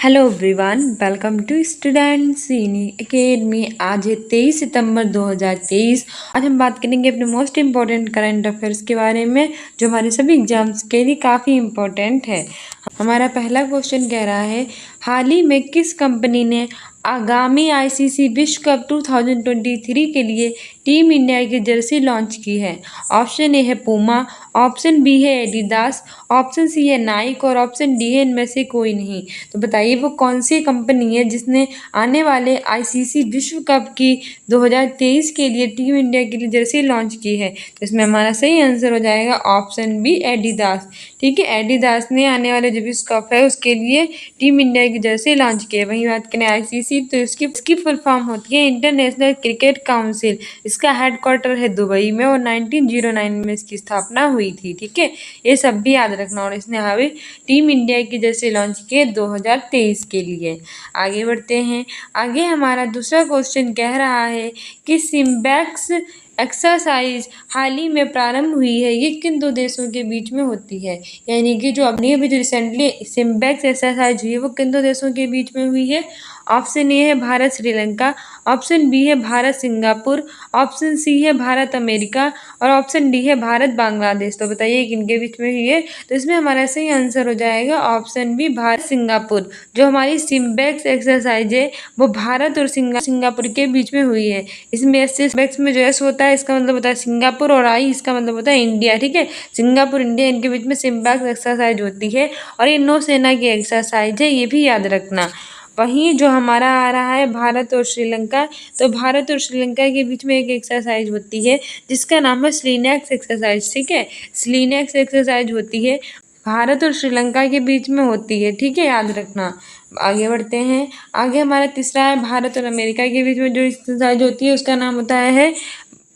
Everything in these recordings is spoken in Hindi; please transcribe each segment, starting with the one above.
Hello everyone, welcome to students in academy. आज है 23 सितंबर 2023। आज हम बात करेंगे अपने मोस्ट इम्पॉर्टेंट करंट अफेयर्स के बारे में, जो हमारे सभी एग्जाम्स के लिए काफ़ी इम्पोर्टेंट है। हमारा पहला क्वेश्चन कह रहा है, हाल ही में किस कंपनी ने आगामी आईसीसी विश्व कप 2023 के लिए टीम इंडिया की जर्सी लॉन्च की है? ऑप्शन ए है पूमा, ऑप्शन बी है एडिडास, ऑप्शन सी है नाइक और ऑप्शन डी है इनमें से कोई नहीं। तो बताइए वो कौन सी कंपनी है जिसने आने वाले आईसीसी विश्व कप की 2023 के लिए टीम इंडिया के लिए जर्सी लॉन्च की है? तो इसमें हमारा सही आंसर हो जाएगा ऑप्शन बी एडिडास। ठीक है, एडिडास ने आने वाले जो विश्व कप है उसके लिए टीम इंडिया की जर्सी लॉन्च की है। वहीं बात करें आईसीसी, तो इसकी फुल फॉर्म होती है इंटरनेशनल क्रिकेट काउंसिल। इसका हेडक्वार्टर है दुबई में और 1909 में इसकी स्थापना हुई थी। ठीक है, ये सब भी याद रखना। और इसने हावी टीम इंडिया की जर्सी लॉन्च की 2023 के लिए। आगे बढ़ते हैं। आगे हमारा दूसरा क्वेश्चन कह रहा है कि सिम्बैक्स एक्सरसाइज हाल ही में प्रारंभ हुई है, ये किन दो देशों के बीच में होती है? यानी कि जो अभी जो रिसेंटली सिम्बैक्स एक्सरसाइज हुई है वो किन दो देशों के बीच में हुई है? ऑप्शन ए है भारत श्रीलंका, ऑप्शन बी है भारत सिंगापुर, ऑप्शन सी है भारत अमेरिका और ऑप्शन डी है भारत बांग्लादेश। तो बताइए किनके बीच में हुई है? तो इसमें हमारा सही आंसर हो जाएगा ऑप्शन बी भारत सिंगापुर। जो हमारी सिम्बैक्स एक्सरसाइज है वो भारत और सिंगापुर के बीच में हुई है। इसमें एस सिम्बैक्स में जो एस होता है इसका मतलब होता है सिंगापुर और आई इसका मतलब होता है इंडिया। ठीक है, सिंगापुर इंडिया इनके बीच में सिम्बैक्स एक्सरसाइज होती है और ये नौसेना की एक्सरसाइज है, ये भी याद रखना। वहीं जो हमारा आ रहा है भारत और श्रीलंका, तो भारत और श्रीलंका के बीच में एक एक्सरसाइज होती है जिसका नाम है स्लीनेक्स एक्सरसाइज। ठीक है, स्लीनेक्स एक्सरसाइज होती है भारत और श्रीलंका के बीच में होती है। ठीक है, याद रखना। आगे बढ़ते हैं। आगे हमारा तीसरा है भारत और अमेरिका के बीच में जो एक्सरसाइज होती है उसका नाम होता है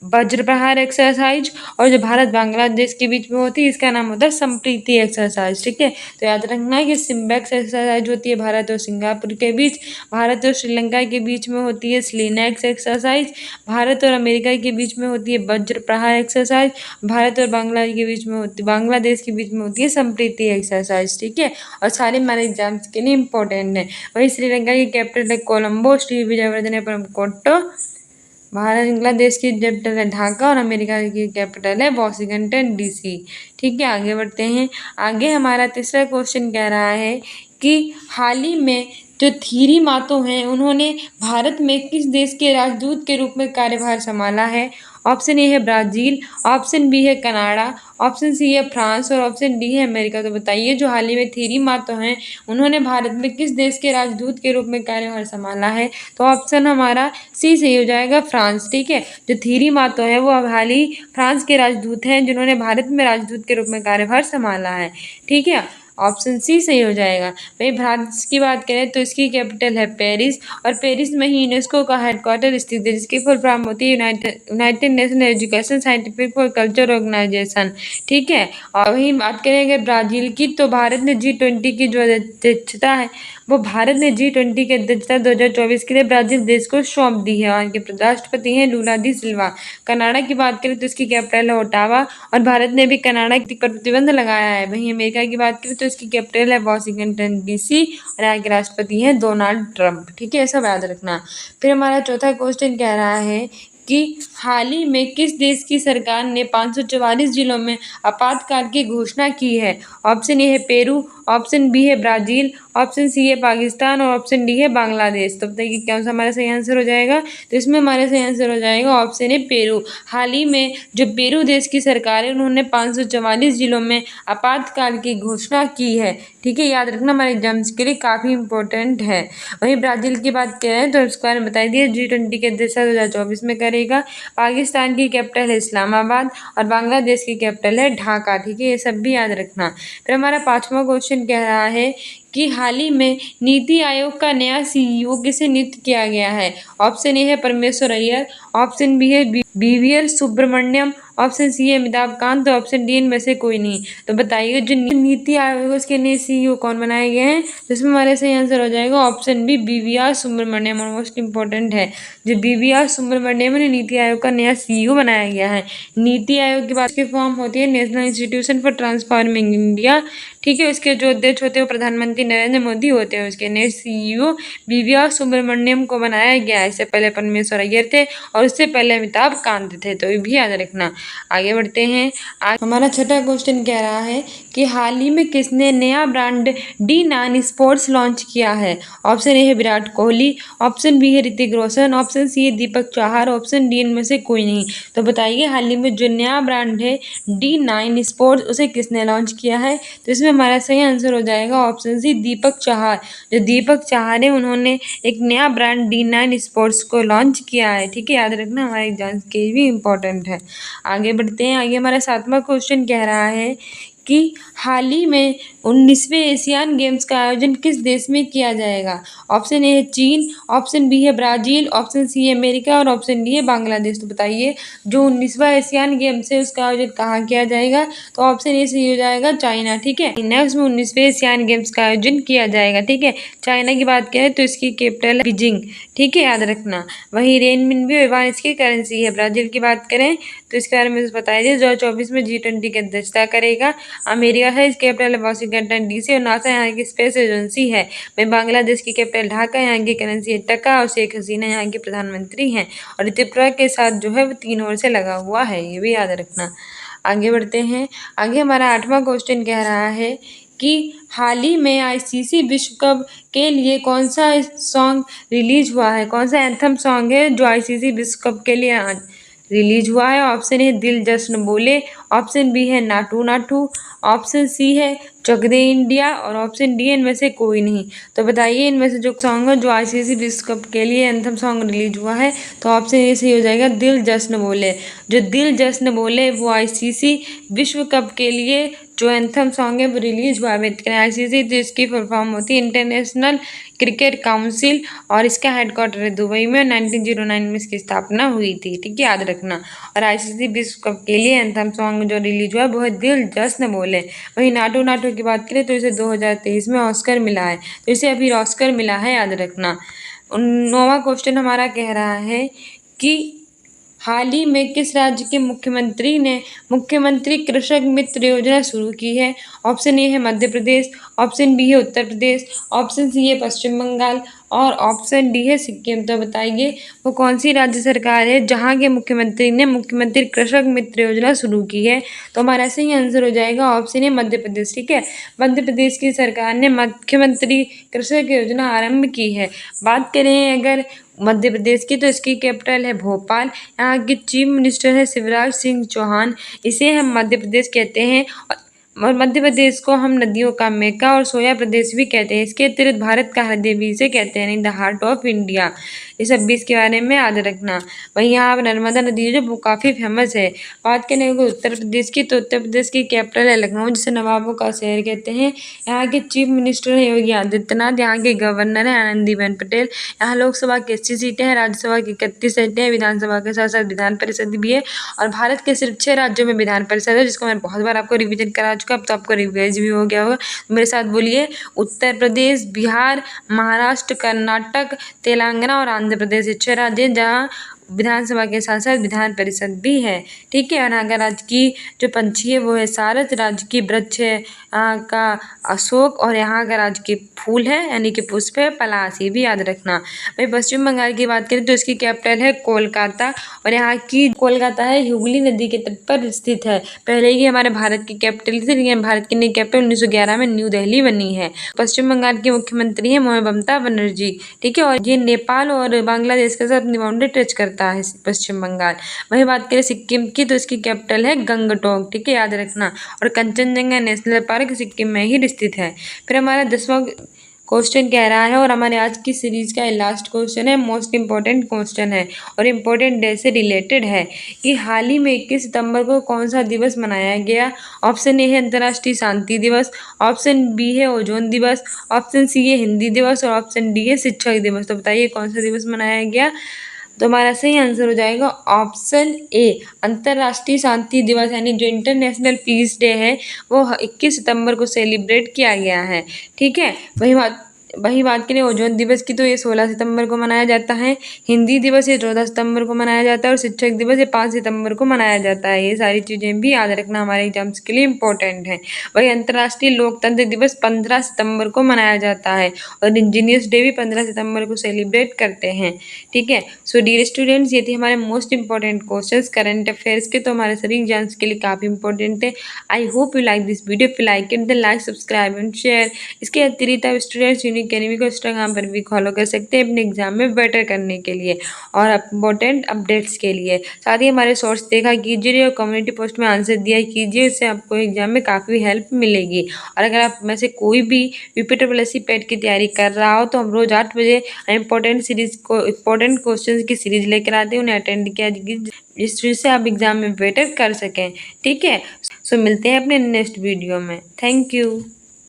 वज्र प्रहार एक्सरसाइज। और जो भारत बांग्लादेश के बीच में होती है इसका नाम होता है संप्रीति एक्सरसाइज। ठीक है, तो याद रखना है कि सिम्बैक्स एक्सरसाइज होती है भारत और सिंगापुर के बीच, भारत और श्रीलंका के बीच में होती है स्लीनेक्स एक्सरसाइज, भारत और अमेरिका के बीच में होती है वज्र प्रहार एक्सरसाइज, भारत और बांग्लादेश के बीच में होती है संप्रीति एक्सरसाइज। ठीक है, और सारे हमारे एग्जाम्स के लिए इंपॉर्टेंट है। वहीं श्रीलंका की कैपिटल है कोलंबो, श्री विजयवर्धने कोट्टो, बांग्लादेश की कैपिटल है ढाका और अमेरिका की कैपिटल है वॉशिंगटन डीसी। ठीक है, आगे बढ़ते हैं। आगे हमारा तीसरा क्वेश्चन कह रहा है कि हाल ही में जो थीरी मातो हैं उन्होंने भारत में किस देश के राजदूत के रूप में कार्यभार संभाला है? ऑप्शन ए है ब्राज़ील, ऑप्शन बी है कनाडा, ऑप्शन सी है फ्रांस और ऑप्शन डी है अमेरिका। तो बताइए जो हाल ही में थीरी मातो हैं उन्होंने भारत में किस देश के राजदूत के रूप में कार्यभार संभाला है? तो ऑप्शन हमारा सी सही हो जाएगा, फ्रांस। ठीक है, जो थीरी मातो है वो अब हाल ही फ्रांस के राजदूत हैं जिन्होंने भारत में राजदूत के रूप में कार्यभार संभाला है। ठीक है, ऑप्शन सी सही हो जाएगा। वही फ्रांस की बात करें तो इसकी कैपिटल है पेरिस और पेरिस में ही यूनेस्को का हेडक्वार्टर स्थित है जिसकी फुल फॉर्म होती है यूनाइटेड नेशन एजुकेशन साइंटिफिक और कल्चर ऑर्गेनाइजेशन। ठीक है, और वहीं बात करेंगे ब्राज़ील की, तो भारत ने G20 की जो अध्यक्षता है वो भारत ने G20 की अध्यक्षता 2024 के लिए ब्राज़ील देश को सौंप दी है और इनके राष्ट्रपति हैं लूला डी सिल्वा। कनाडा की बात करें तो इसकी कैपिटल है ओटावा और भारत ने भी कनाडा पर प्रतिबंध लगाया है। वहीं अमेरिका की बात करें तो इसकी कैपिटल है वॉशिंगटन डीसी और यहाँ के राष्ट्रपति हैं डोनाल्ड ट्रंप। ठीक है, सब याद रखना। फिर हमारा चौथा क्वेश्चन कह रहा है कि हाल ही में किस देश की सरकार ने 544 जिलों में आपातकाल की घोषणा की है? ऑप्शन ए है पेरू, ऑप्शन बी है ब्राज़ील, ऑप्शन सी है पाकिस्तान और ऑप्शन डी है बांग्लादेश। तो बताइए कौन सा हमारा सही आंसर हो जाएगा? तो इसमें हमारा सही आंसर हो जाएगा ऑप्शन ए पेरू। हाल ही में जो पेरू देश की सरकार है उन्होंने 544 जिलों में आपातकाल की घोषणा की है। ठीक है, याद रखना, हमारे एग्जाम्स के लिए काफ़ी इंपॉर्टेंट है। वहीं ब्राज़ील की बात करें तो उसके बारे में बता दिए G20 के अध्यक्षता 2024 में करेगा। पाकिस्तान की कैपिटल है इस्लामाबाद और बांग्लादेश की कैपिटल है ढाका। ठीक है, ये सब भी याद रखना। फिर हमारा पाँचवा क्वेश्चन कह रहा है कि हाल ही में नीति आयोग का नया CEO किसे नियुक्त किया गया है? ऑप्शन ए है परमेश्वर अय्यर, ऑप्शन बी है BVR सुब्रमण्यम, ऑप्शन सी है अमिताभ कांत, तो ऑप्शन डी इनमें से कोई नहीं। तो बताइए जो नीति आयोग है उसके नए CEO कौन बनाए गए हैं? तो इसमें हमारे सही आंसर हो जाएगा ऑप्शन बी BVR सुब्रमण्यम। और मोस्ट इंपॉर्टेंट है, जो BVR सुब्रमण्यम ने नीति आयोग का नया CEO बनाया गया है। नीति आयोग की बात की फॉर्म होती है national institution for transforming India, ठीक है। उसके जो अध्यक्ष होते हैं वो प्रधानमंत्री नरेंद्र मोदी होते हैं। उसके नए CEO BVR सुब्रमण्यम को बनाया गया है। इससे पहले परमेश्वर अय्यर थे और उससे पहले अमिताभ कांत थे, तो ये भी याद रखना। आगे बढ़ते हैं। आज हमारा छठा क्वेश्चन कह रहा है कि हाल ही में किसने नया ब्रांड D9 स्पोर्ट्स लॉन्च किया है? ऑप्शन ए है विराट कोहली, ऑप्शन बी है ऋतिक रोशन, ऑप्शन सी है दीपक चाहर, ऑप्शन डी इनमें से कोई नहीं। तो बताइए हाल ही में जो नया ब्रांड है D9 स्पोर्ट्स उसे किसने लॉन्च किया है? तो इसमें हमारा सही आंसर हो जाएगा ऑप्शन सी दीपक चाहर। जो दीपक चाहर है उन्होंने एक नया ब्रांड D9 स्पोर्ट्स को लॉन्च किया है, ठीक है। याद रखना, हमारे एग्जाम के लिए भी इम्पोर्टेंट है। आगे बढ़ते हैं। आगे हमारा सातवां क्वेश्चन कह रहा है कि हाल ही में 19वें एशियान गेम्स का आयोजन किस देश में किया जाएगा? ऑप्शन ए है चीन, ऑप्शन बी है ब्राजील, ऑप्शन सी है अमेरिका और ऑप्शन डी है बांग्लादेश। तो बताइए जो 19वां एशियान गेम्स है उसका आयोजन कहाँ किया जाएगा? तो ऑप्शन ए सही हो जाएगा चाइना, ठीक है। नेक्स्ट में 19वें एशियान गेम्स का आयोजन किया जाएगा, ठीक है। चाइना की बात करें तो इसकी कैपिटल है बीजिंग, ठीक है, याद रखना। वहीं रेनमिनबी युआन इसकी करेंसी है। ब्राजील की बात करें तो इसके बारे में बताया जाए 2024 में G20 की अध्यक्षता करेगा। अमेरिका है, इसकी कैपिटल है वाशिंगटन DC और नासा यहाँ की स्पेस एजेंसी है। वहीं बांग्लादेश की कैपिटल ढाका, यहाँ की करेंसी है टका और शेख हसीना यहाँ के प्रधानमंत्री हैं। और त्रिपुरा के साथ जो है वो 3 ओर से लगा हुआ है, ये भी याद रखना। आगे बढ़ते हैं। आगे हमारा 8वां क्वेश्चन कह रहा है कि हाल ही में ICC विश्व कप के लिए कौन सा सॉन्ग रिलीज हुआ है? कौन सा एंथम सॉन्ग है जो ICC विश्व कप के लिए रिलीज हुआ है? ऑप्शन ए दिल जश्न बोले, ऑप्शन बी है नाटू नाटू, ऑप्शन सी है चक दे इंडिया और ऑप्शन डी इनमें से कोई नहीं। तो बताइए इनमें से जो सॉन्ग है जो ICC विश्व कप के लिए एंथम सॉन्ग रिलीज हुआ है, तो ऑप्शन ए सही हो जाएगा दिल जश्न बोले। जो दिल जश्न बोले वो ICC विश्व कप के लिए जो एंथम सॉन्ग है वो रिलीज हुआ है। ICC तो इसकी फुल फॉर्म होती है इंटरनेशनल क्रिकेट काउंसिल और इसका हेडक्वार्टर है दुबई में। 1909 में इसकी स्थापना हुई थी, ठीक है, याद रखना। और ICC विश्व कप के लिए एंथम सॉन्ग जो रिलीज हुआ है वो है दिल जश्न बोले। वहीं नाटू नाटू की बात करें तो इसे 2023 में ऑस्कर मिला है, तो इसे अभी ऑस्कर मिला है, याद रखना। 9वां क्वेश्चन हमारा कह रहा है कि हाल ही में किस राज्य के मुख्यमंत्री ने मुख्यमंत्री कृषक मित्र योजना शुरू की है? ऑप्शन ए है मध्य प्रदेश, ऑप्शन बी है उत्तर प्रदेश, ऑप्शन सी है पश्चिम बंगाल और ऑप्शन डी है सिक्किम। तो बताइए वो कौन सी राज्य सरकार है जहां के मुख्यमंत्री ने मुख्यमंत्री कृषक मित्र योजना शुरू की है? तो हमारा सही आंसर हो जाएगा ऑप्शन ए मध्य प्रदेश, ठीक है। मध्य प्रदेश की सरकार ने मुख्यमंत्री कृषक योजना आरंभ की है। बात करें अगर मध्य प्रदेश की तो इसकी कैपिटल है भोपाल, यहाँ के चीफ मिनिस्टर है शिवराज सिंह चौहान। इसे हम मध्य प्रदेश कहते हैं और मध्य प्रदेश को हम नदियों का मेका और सोया प्रदेश भी कहते हैं। इसके अतिरिक्त भारत का हृदय भी इसे कहते हैं, द हार्ट ऑफ इंडिया। इस 26 के बारे में याद रखना। वहीं यहाँ पर नर्मदा नदी है जो वो काफ़ी फेमस है। बात करें अगर उत्तर प्रदेश की तो उत्तर प्रदेश की कैपिटल है लखनऊ, जिसे नवाबों का शहर कहते हैं। यहाँ के चीफ मिनिस्टर है योगी आदित्यनाथ, यहाँ के गवर्नर है आनंदीबेन पटेल। यहाँ लोकसभा की 80 सीटें हैं, राज्यसभा की 31 सीटें हैं, विधानसभा के साथ साथ विधान परिषद भी है। और भारत के सिर्फ 6 राज्यों में विधान परिषद है, जिसको मैं बहुत बार आपको रिविजन करा चुका, अब तो आपको रिवाइज भी हो गया होगा। मेरे साथ बोलिए उत्तर प्रदेश, बिहार, महाराष्ट्र, कर्नाटक, तेलंगाना और आंध्र प्रदेश। 6 राज्य जहाँ विधानसभा के साथ साथ विधान परिषद भी है, ठीक है। और यहाँ का राज्य की जो पंछी है वो है सारस, राज्य की वृक्ष है यहाँ का अशोक और यहाँ का राज्य की फूल है यानी कि पुष्प है पलाश, ये भी याद रखना। भाई पश्चिम बंगाल की बात करें तो इसकी कैपिटल है कोलकाता और यहाँ की कोलकाता है हुगली नदी के तट पर स्थित है। पहले ही हमारे भारत की कैपिटल थी, लेकिन भारत की नई कैपिटल 1911 में न्यू दिल्ली बनी है। पश्चिम बंगाल की मुख्यमंत्री है ममता बनर्जी, ठीक है। और ये नेपाल और बांग्लादेश के साथ बाउंड्री टच करता है पश्चिम बंगाल। वही बात करें सिक्किम की तो इसकी कैपिटल है गंगटोक, ठीक है, याद रखना। और कंचनजंगा नेशनल पार्क सिक्किम में ही स्थित है। फिर हमारा 10वां क्वेश्चन कह रहा है और हमारे आज की सीरीज का लास्ट क्वेश्चन है, मोस्ट इम्पोर्टेंट क्वेश्चन है और इम्पोर्टेंट डे से रिलेटेड है कि हाल ही में 21 सितंबर को कौन सा दिवस मनाया गया? ऑप्शन ए है अंतर्राष्ट्रीय शांति दिवस, ऑप्शन बी है ओजोन दिवस, ऑप्शन सी है हिंदी दिवस और ऑप्शन डी है शिक्षक दिवस। तो बताइए कौन सा दिवस मनाया गया? तो हमारा सही आंसर हो जाएगा ऑप्शन ए। अंतर्राष्ट्रीय शांति दिवस यानी जो इंटरनेशनल पीस डे है वो 21 सितंबर को सेलिब्रेट किया गया है। ठीक है, वही बात करें ओजोन दिवस की तो ये 16 सितंबर को मनाया जाता है। हिंदी दिवस ये 14 सितंबर को मनाया जाता है और शिक्षक दिवस ये 5 सितंबर को मनाया जाता है। ये सारी चीज़ें भी याद रखना हमारे एग्जाम्स के लिए इम्पोर्टेंट है। वही अंतर्राष्ट्रीय लोकतंत्र दिवस 15 सितंबर को मनाया जाता है और इंजीनियर्स डे भी 15 सितंबर को सेलिब्रेट करते हैं। ठीक है, सो डियर स्टूडेंट्स, ये थे हमारे most important questions current affairs के, तो हमारे सभी एग्जाम्स के लिए काफ़ी इंपॉर्टेंट थे। I hope you like this video. If you like it then like, subscribe and share. इसके अतिरिक्त आप स्टूडेंट्स अकेडमी को इंस्टाग्राम पर भी फॉलो कर सकते हैं अपने एग्जाम में बेटर करने के लिए और इम्पोर्टेंट अपडेट्स के लिए। साथ ही हमारे शॉर्ट्स देखा कीजिए और कम्युनिटी पोस्ट में आंसर दिया कीजिए, इससे आपको एग्जाम में काफ़ी हेल्प मिलेगी। और अगर आप में से कोई भी यूपीएससी पेट की तैयारी कर रहा हो तो हम रोज़ 8 बजे इंपॉर्टेंट क्वेश्चन की सीरीज लेकर आते हैं, उन्हें अटेंड किया जिससे आप एग्जाम में बेटर कर सकें। ठीक है, सो मिलते हैं अपने नेक्स्ट वीडियो में। Thank you.